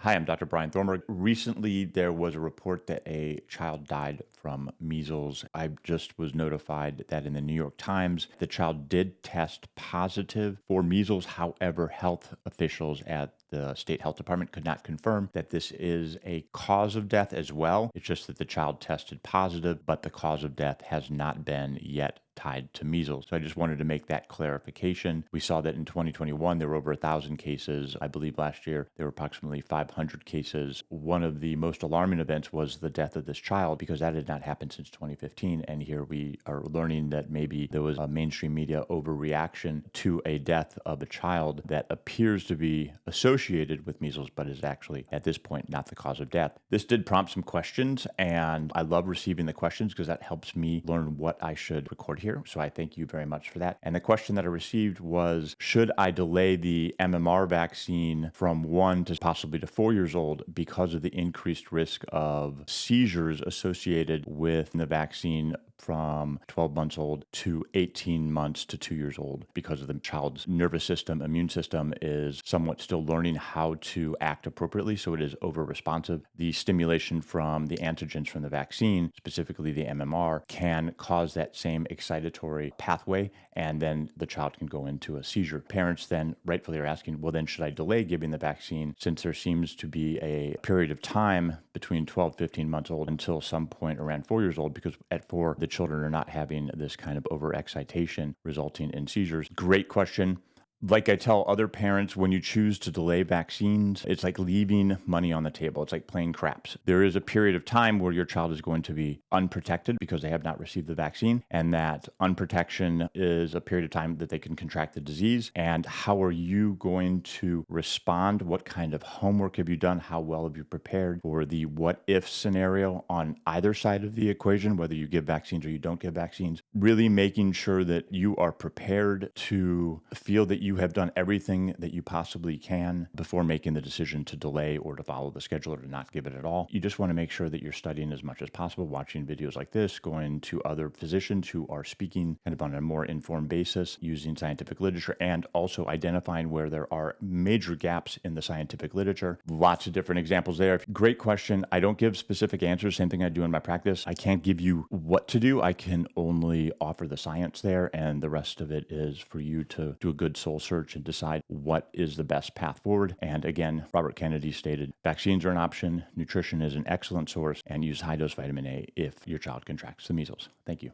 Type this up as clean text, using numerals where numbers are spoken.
Hi, I'm Dr. Brian Thornburg. Recently, there was a report that a child died from measles. I just was notified that in the New York Times, the child did test positive for measles. However, health officials at the state health department could not confirm that this is a cause of death as well. It's just that the child tested positive, but the cause of death has not been yet tied to measles. So I just wanted to make that clarification. We saw that in 2021, there were over 1,000 cases. I believe last year, there were approximately 500 cases. One of the most alarming events was the death of this child because that had not happened since 2015. And here we are learning that maybe there was a mainstream media overreaction to a death of a child that appears to be associated with measles, but is actually at this point not the cause of death. This did prompt some questions, and I love receiving the questions because that helps me learn what I should record here. So I thank you very much for that. And the question that I received was, should I delay the MMR vaccine from 1 to possibly to 4 years old because of the increased risk of seizures associated with the vaccine from 12 months old to 18 months to 2 years old, because of the child's nervous system, immune system is somewhat still learning how to act appropriately, so it is over responsive. The stimulation from the antigens from the vaccine, specifically the MMR, can cause that same excitatory pathway, and then the child can go into a seizure. Parents then rightfully are asking, well, then should I delay giving the vaccine, since there seems to be a period of time between 12, 15 months old until some point around 4 years old, because at 4, the children are not having this kind of overexcitation resulting in seizures. Great question. Like I tell other parents, when you choose to delay vaccines, it's like leaving money on the table. It's like playing craps. There is a period of time where your child is going to be unprotected because they have not received the vaccine, and that unprotection is a period of time that they can contract the disease. And how are you going to respond? What kind of homework have you done? How well have you prepared for the what if scenario on either side of the equation, whether you give vaccines or you don't give vaccines? Really making sure that you are prepared to feel that you have done everything that you possibly can before making the decision to delay or to follow the schedule or to not give it at all. You just want to make sure that you're studying as much as possible, watching videos like this, going to other physicians who are speaking kind of on a more informed basis, using scientific literature, and also identifying where there are major gaps in the scientific literature. Lots of different examples there. Great question. I don't give specific answers, same thing I do in my practice. I can't give you what to do. I can only offer the science there, and the rest of it is for you to do a good soul search and decide what is the best path forward. And again, Robert Kennedy stated, vaccines are an option, nutrition is an excellent source, and use high-dose vitamin A if your child contracts the measles. Thank you.